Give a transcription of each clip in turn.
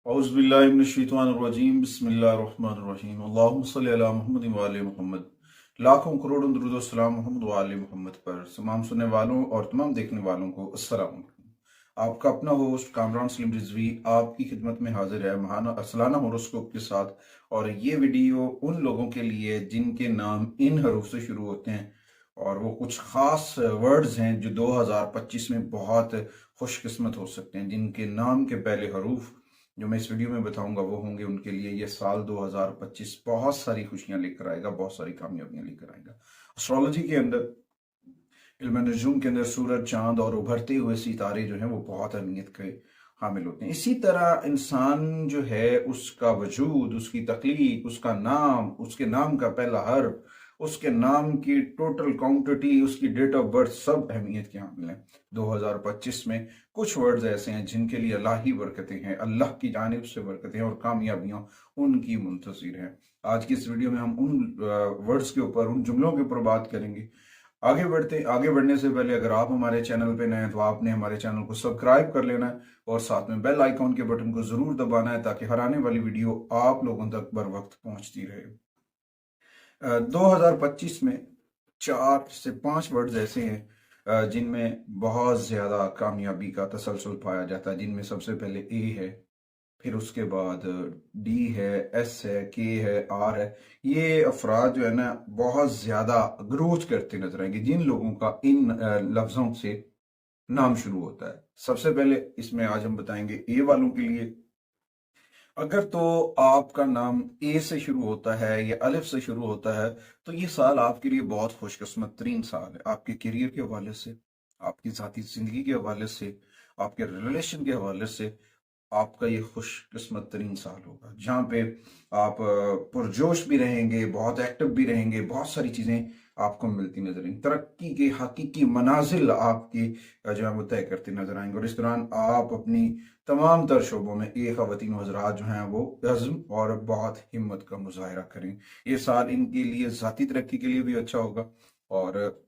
औज़ुबिल्लाहिमिनश्शैतानिर्रजीम बिस्मिल्लाहिर्रहमानिर्रहीम अल्लाहुम्मा सल्लि अला मुहम्मद व आले मुहम्मद। लाखों करोड़ों दुरूद व सलाम मोहम्मद व आले मोहम्मद पर। तमाम सुनने वालों और तमाम देखने वालों को अस्सलाम वालेकुम। आपका अपना होस्ट कामरान सलीम रिजवी आपकी खिदमत में हाजिर है महाना अरसलाना होरोस्कोप के साथ। और ये वीडियो उन लोगों के लिए जिनके नाम इन हरूफ से शुरू होते हैं और वो कुछ ख़ास वर्ड्स हैं जो 2025 में बहुत खुशकिस्मत हो सकते हैं। जिनके नाम के पहले हरूफ जो मैं इस वीडियो में बताऊंगा वो होंगे उनके लिए ये साल 2025 बहुत सारी खुशियां लेकर आएगा, बहुत सारी कामयाबियां लेकर आएगा। एस्ट्रोलॉजी के अंदर, इल्म नजूम के अंदर सूरज, चांद और उभरते हुए सितारे जो हैं वो बहुत अहमियत के हामिल होते हैं। इसी तरह इंसान जो है उसका वजूद, उसकी तख्लीक, उसका नाम, उसके नाम का पहला हर्फ, उसके नाम की टोटल क्वांटिटी, उसकी डेट ऑफ बर्थ सब अहमियत के हामिल हैं। 2025 में कुछ वर्ड्स ऐसे हैं जिनके लिए अल्लाह ही बरकतें हैं, अल्लाह की जानिब से बरकतें हैं और कामयाबियां उनकी मुंतज़िर हैं। आज की इस वीडियो में हम उन वर्ड्स के ऊपर, उन जुमलों के ऊपर बात करेंगे। आगे बढ़ने से पहले अगर आप हमारे चैनल पे नए हैं तो आपने हमारे चैनल को सब्सक्राइब कर लेना है और साथ में बेल आइकॉन के बटन को जरूर दबाना है ताकि हर आने वाली वीडियो आप लोगों तक बर वक्त पहुंचती रहे। 2025 में 4 से 5 वर्ड्स ऐसे हैं जिनमें बहुत ज्यादा कामयाबी का तसलसल पाया जाता है। जिनमें सबसे पहले ए है, फिर उसके बाद डी है, एस है, के है, आर है। ये अफराद जो है ना बहुत ज्यादा ग्रोथ करते नजर आएंगे जिन लोगों का इन लफ्जों से नाम शुरू होता है। सबसे पहले इसमें आज हम बताएंगे ए वालों के लिए। अगर तो आपका नाम ए से शुरू होता है या अलिफ से शुरू होता है तो ये साल आपके लिए बहुत खुशकिस्मत तरीन साल है। आपके करियर के हवाले से, आपकी जाती जिंदगी के हवाले से, आपके रिलेशन के हवाले से आपका ये खुशकिस्मत तरीन साल होगा जहाँ पे आप पुरजोश भी रहेंगे, बहुत एक्टिव भी रहेंगे, बहुत सारी चीजें आपको मिलती नजर आएंगी। तरक्की के हकीकी मनाजिल आपकी जो है वो तय करते नजर आएंगे। और इस दौरान आप अपनी तमाम तर शोबों में एक खवातीन हज़रात जो हैं वो अज़्म और बहुत हिम्मत का मुजाहरा करें। ये साल इनके लिए ज़ाती तरक्की के लिए भी अच्छा होगा और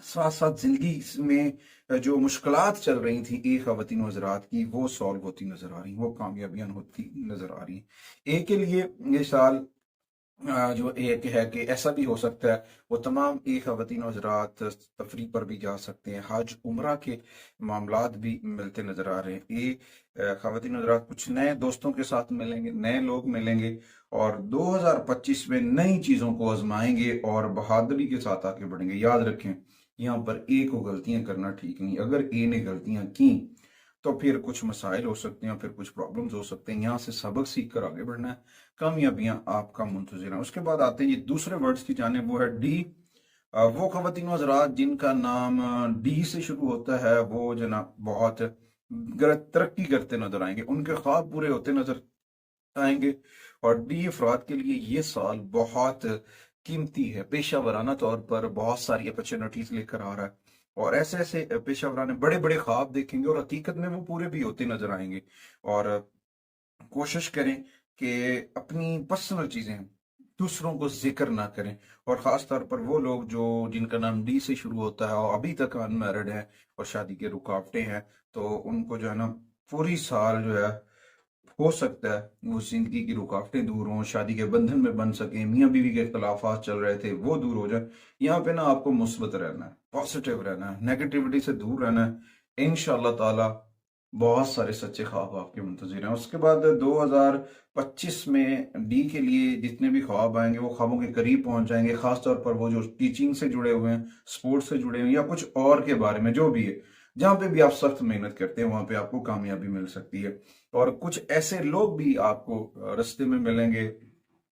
साथ साथ जिंदगी में जो मुश्किलात चल रही थी एक खवातीन हज़रात की वो सॉल्व होती नजर आ रही, वो कामयाबियां होती नजर आ रही। एक के लिए ये साल जो एक है कि ऐसा भी हो सकता है वो तमाम एक खवातीन हज़रात तफरी पर भी जा सकते हैं, हज उम्रा के मामलात भी मिलते नजर आ रहे हैं। ये खवातीन हज़रात कुछ नए दोस्तों के साथ मिलेंगे, नए लोग मिलेंगे और 2025 में नई चीजों को आजमाएंगे और बहादुरी के साथ आगे बढ़ेंगे। याद रखें यहाँ पर ए को गलतियां करना ठीक नहीं। अगर ए ने गलतियां की तो फिर कुछ मसाइल हो सकते हैं, फिर कुछ प्रॉब्लम्स हो सकते हैं। यहाँ से सबक सीख कर आगे बढ़ना है, कामयाबियां आपका मुंतजिर है। उसके बाद आते हैं ये दूसरे वर्ड्स की जानिब, वो है डी। वो खवातीन हज़रात जिनका नाम डी से शुरू होता है वो जना बहुत तरक्की करते नजर आएंगे, उनके ख्वाब पूरे होते नजर आएंगे। और डी अफराद के लिए ये साल बहुत कीमती है, पेशा वराना तौर पर बहुत सारी अपॉर्चुनिटीज लेकर आ रहा है और ऐसे ऐसे पेशा वराने बड़े बड़े ख्वाब देखेंगे और हकीकत में वो पूरे भी होते नजर आएंगे। और कोशिश करें कि अपनी पर्सनल चीजें दूसरों को जिक्र ना करें। और खास तौर पर वो लोग जो जिनका नाम डी से शुरू होता है और अभी तक अनमैरिड हैं और शादी के रुकावटें हैं तो उनको जो है ना पूरी साल जो है हो सकता है वो जिंदगी की रुकावटें दूर हों, शादी के बंधन में बन सके, मियाँ बीवी के इख्तलाफात चल रहे थे वो दूर हो जाए। यहाँ पे ना आपको मुस्बत रहना है, पॉजिटिव रहना है, नेगेटिविटी से दूर रहना है। इंशाअल्लाह ताला बहुत सारे सच्चे ख्वाब आपके मुंतजिर हैं। उसके बाद 2025 में डी के लिए जितने भी ख्वाब आएंगे वो ख्वाबों के करीब पहुंच जाएंगे। खासतौर पर वो जो टीचिंग से जुड़े हुए हैं, स्पोर्ट्स से जुड़े हुए हैं या कुछ और के बारे में जो भी है, जहां पे भी आप सख्त मेहनत करते हैं वहां पे आपको कामयाबी मिल सकती है। और कुछ ऐसे लोग भी आपको रास्ते में मिलेंगे,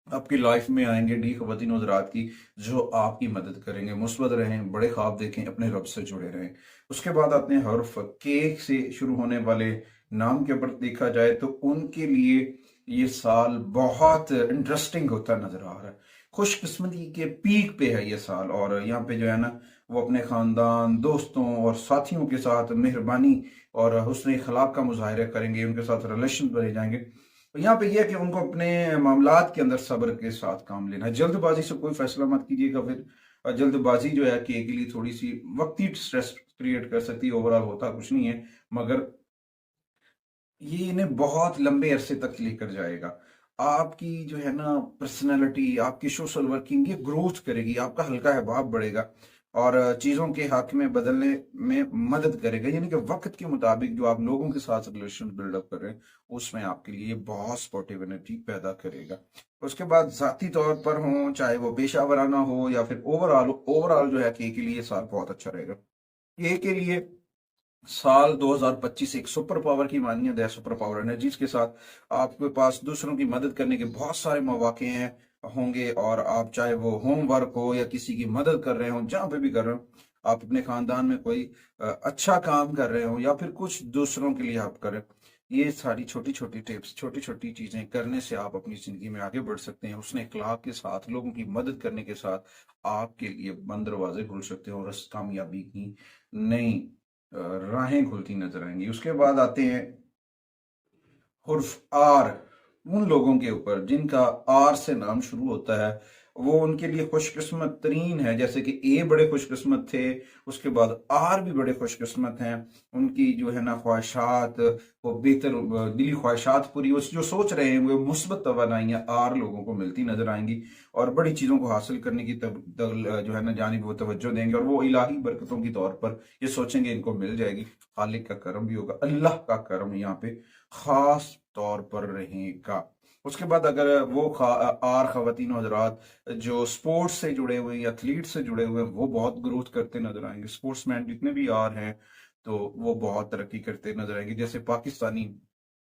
आपकी लाइफ में आएंगे डी खवातीन हज़रात की, जो आपकी मदद करेंगे। मुस्बत रहें, बड़े ख्वाब देखें, अपने रब से जुड़े रहें। उसके बाद आते हैं हर्फ के से शुरू होने वाले नाम के ऊपर देखा जाए तो उनके लिए ये साल बहुत इंटरेस्टिंग होता नजर आ रहा है। खुशकिस्मती के पीक पे है ये साल और यहाँ पे जो है ना वो अपने खानदान, दोस्तों और साथियों के साथ मेहरबानी और हुस्न अखलाक का मुजाहिरा करेंगे, उनके साथ रिलेशन बने जाएंगे। तो यहाँ पे यह है कि उनको अपने मामलात के अंदर सब्र के साथ काम लेना है। जल्दबाजी से कोई फैसला मत कीजिएगा, फिर जल्दबाजी जो है कि के लिए थोड़ी सी वक्ती स्ट्रेस क्रिएट कर सकती है। ओवरऑल होता कुछ नहीं है, मगर ये इन्हें बहुत लंबे अरसे तक लेकर जाएगा। आपकी जो है ना पर्सनैलिटी, आपकी सोशल वर्किंग ये ग्रोथ करेगी, आपका हल्का हिसाब बढ़ेगा और चीज़ों के हक में बदलने में मदद करेगा। यानी कि वक्त के मुताबिक जो आप लोगों के साथ रिलेशन बिल्डअप कर रहे हैं, उसमें आपके लिए बहुत सपोर्टिव एनर्जी पैदा करेगा। उसके बाद ज़ाती तौर पर हो, चाहे वो पेशा वराना हो या फिर ओवरऑल ओवरऑल जो है के लिए साल बहुत अच्छा रहेगा। के लिए साल 2025 एक सुपर पावर की मान्यता है। सुपर पावर एनर्जीज के साथ आपके पास दूसरों की मदद करने के बहुत सारे मौके हैं होंगे, और आप चाहे वो होम वर्क हो या किसी की मदद कर रहे हो, जहां पे भी कर रहे हो, आप अपने खानदान में कोई अच्छा काम कर रहे हो या फिर कुछ दूसरों के लिए आप करें, ये सारी छोटी छोटी टिप्स, छोटी छोटी चीजें करने से आप अपनी जिंदगी में आगे बढ़ सकते हैं। उसने इखलाक के साथ, लोगों की मदद करने के साथ आपके लिए बंद दरवाजे खुल सकते हैं और कामयाबी की नई राहें खुलती नजर आएंगी। उसके बाद आते हैं हुर्फ आर, उन लोगों के ऊपर जिनका आर से नाम शुरू होता है, वो उनके लिए खुशकिस्मत तरीन है। जैसे कि ए बड़े खुशकिस्मत थे, उसके बाद आर भी बड़े खुशकिस्मत हैं। उनकी जो है ना ख्वाहिशात, वो बेहतर दिली ख्वाहिशात पूरी, वो जो सोच रहे हैं वो मुस्बत तवानाइयाँ आर लोगों को मिलती नजर आएंगी और बड़ी चीज़ों को हासिल करने की जो है ना जानिब वो तवज्जो देंगे और वो इलाही बरकतों की तौर पर ये सोचेंगे इनको मिल जाएगी। खालिक का करम भी होगा, अल्लाह का करम यहाँ पे खास तौर पर रहेगा। उसके बाद अगर वो आर खवातीन हजरात जो स्पोर्ट्स से जुड़े हुए हैं, एथलीट से जुड़े हुए हैं, वो बहुत ग्रोथ करते नजर आएंगे। स्पोर्ट्समैन जितने भी आर हैं तो वो बहुत तरक्की करते नजर आएंगे। जैसे पाकिस्तानी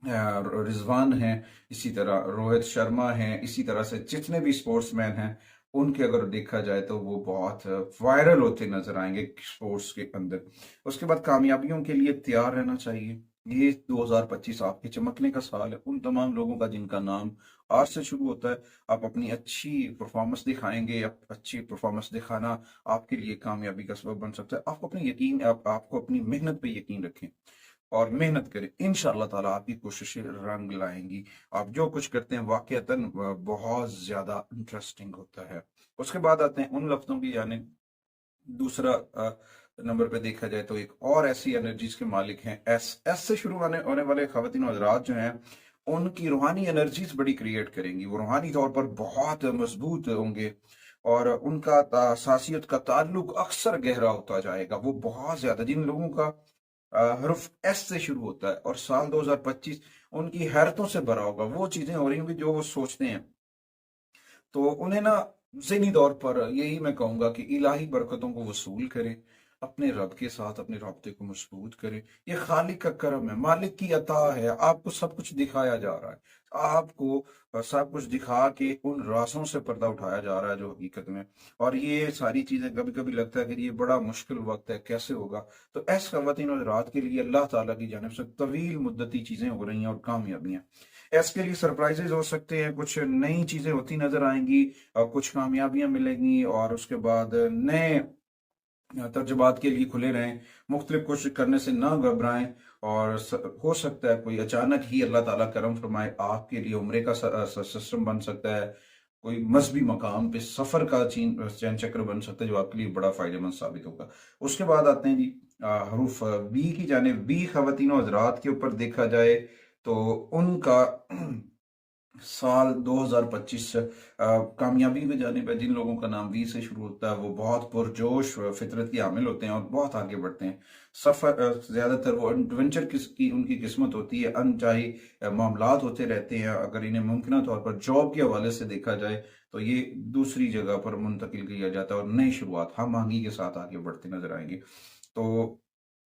रिजवान हैं, इसी तरह रोहित शर्मा हैं, इसी तरह से जितने भी स्पोर्ट्समैन हैं उनके अगर देखा जाए तो वो बहुत वायरल होते नजर आएंगे स्पोर्ट्स के अंदर। उसके बाद कामयाबियों के लिए तैयार रहना चाहिए। ये 2025 आपके चमकने का साल है। उन तमाम लोगों का जिनका नाम आर से शुरू होता है, आप अपनी अच्छी परफॉर्मेंस दिखाएंगे। अच्छी परफॉर्मेंस दिखाना आपके लिए कामयाबी का सबब बन सकता है। आपको अपनी यकीन, आपको अपनी मेहनत पे यकीन रखें और मेहनत करें। इंशाअल्लाह ताला आपकी कोशिशें रंग लाएंगी। आप जो कुछ करते हैं वाकईतन बहुत ज्यादा इंटरेस्टिंग होता है। उसके बाद आते हैं उन लफ्जों की, यानी दूसरा नंबर पे देखा जाए तो एक और ऐसी एनर्जीज के मालिक हैं एस। एस से शुरू होने वाले खवातीन और हज़रात जो हैं, उनकी रूहानी एनर्जीज बड़ी क्रिएट करेंगी। वो रूहानी तौर पर बहुत मजबूत होंगे और उनका सासियत का ताल्लुक अक्सर गहरा होता जाएगा। वो बहुत ज्यादा, जिन लोगों का हर्फ एस से शुरू होता है और साल 2025 उनकी हैरतों से भरा होगा, वो चीजें हो रही होंगी जो वो सोचते हैं, तो उन्हें ना ज़हनी तौर पर यही मैं कहूंगा कि इलाही बरकतों को वसूल करें, अपने रब के साथ अपने राब्ते को मजबूत करें। ये खालिक का करम है, मालिक की अता है। आपको सब कुछ दिखाया जा रहा है, आपको सब कुछ दिखा के उन राजों से पर्दा उठाया जा रहा है जो हकीकत में। और ये सारी चीजें कभी कभी लगता है कि ये बड़ा मुश्किल वक्त है, कैसे होगा। तो ऐस खवातीन और रात के लिए अल्लाह ताला की जानिब से तवील मुद्दती चीजें हो रही हैं और कामयाबियां। इसके लिए सरप्राइजेज हो सकते हैं, कुछ नई चीजें होती नजर आएंगी और कुछ कामयाबियां मिलेंगी। और उसके बाद नए तर्जुबात के लिए खुले रहें, मुख्तलिफ कोशिश करने से ना घबराएं। और हो सकता है कोई अचानक ही अल्लाह ताला करम फरमाए, आपके लिए उम्रे का सिस्टम बन सकता है, कोई मजहबी मकाम पे सफर का चैन चक्र बन सकता है जो आपके लिए बड़ा फायदेमंद साबित होगा। उसके बाद आते हैं जी हरूफ बी की जाने। बी खवातीन और हजरात के ऊपर देखा जाए तो उनका साल 2025 कामयाबी में जाने पर, जिन लोगों का नाम वी से शुरू होता है वो बहुत पुरजोश फितरत के हामिल होते हैं और बहुत आगे बढ़ते हैं। सफर ज्यादातर वो एडवेंचर की उनकी किस्मत होती है। अनचाही मामलात होते रहते हैं। अगर इन्हें मुमकिन तौर पर जॉब के हवाले से देखा जाए तो ये दूसरी जगह पर मुंतकिल किया जाता है और नई शुरुआत हम आहंगी के साथ आगे बढ़ते नजर आएंगे। तो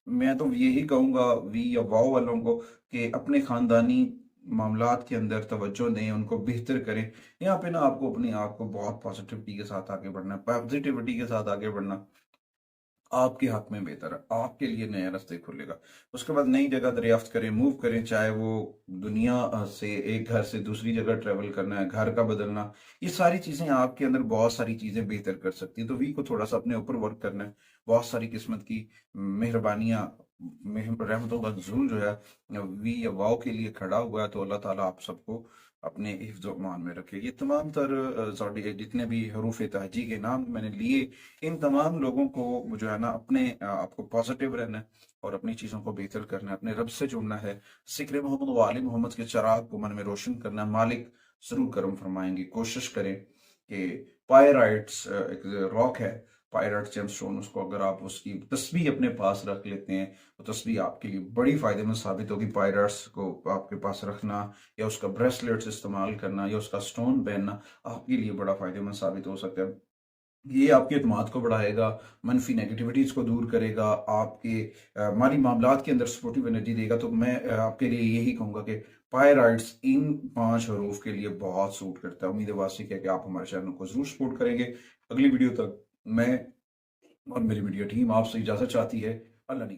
मैं तो यही कहूंगा वी या वाओ वालों को कि अपने खानदानी मामलात के अंदर तवज्जो दें, उनको बेहतर करें। यहाँ पे ना आपको अपने आप को बहुत पॉजिटिविटी के साथ आगे बढ़ना है, पॉजिटिविटी के साथ आगे बढ़ना आपके हक में बेहतर है, आपके लिए नया रास्ते खुलेगा। उसके बाद नई जगह दरियाफ्त करें, मूव करें, चाहे वो दुनिया से एक घर से दूसरी जगह ट्रेवल करना है, घर का बदलना, ये सारी चीजें आपके अंदर बहुत सारी चीजें बेहतर कर सकती है। तो वी को थोड़ा सा अपने ऊपर वर्क करना है। बहुत सारी किस्मत की मेहरबानियां, रहमतों का नुज़ूल जो है वी या वाओ के लिए खड़ा हुआ है। तो अल्लाह ताला आप सबको अपने हिफ्ज़ व मान में रखे। ये तमाम तर जितने भी हरूफ तहजी के नाम मैंने लिए, इन तमाम लोगों को जो है ना अपने आपको पॉजिटिव रहना है, और अपनी चीज़ों को बेहतर करना है, अपने रब से जुड़ना है, ज़िक्र मोहम्मद व आले मोहम्मद के चिराग को मन में रोशन करना है। मालिक ज़रूर करम फरमाएंगे। कोशिश करें कि पायराइट्स एक रॉक है, पायराइट जेमस्टोन, उसको अगर आप उसकी तस्बीह अपने पास रख लेते हैं तो तस्बीह आपके लिए बड़ी फायदेमंद साबित होगी। पायराइट्स को आपके पास रखना या उसका ब्रेसलेट्स इस्तेमाल करना या उसका स्टोन पहनना आपके लिए बड़ा फायदेमंद साबित हो सकता है। ये आपके एतमाद को बढ़ाएगा, मनफी नेगेटिविटीज को दूर करेगा, आपके माली मामलात के अंदर सपोर्टिव एनर्जी देगा। तो मैं आपके लिए यही कहूंगा कि पायराइट्स इन 5 हरूफ के लिए बहुत सूट करता है। उम्मीद है वासिक है कि आप हमारे चैनल को जरूर सपोर्ट करेंगे। अगली वीडियो तक मैं और मेरी वीडियो टीम आपसे इजाजत चाहती है। अल्लाह ने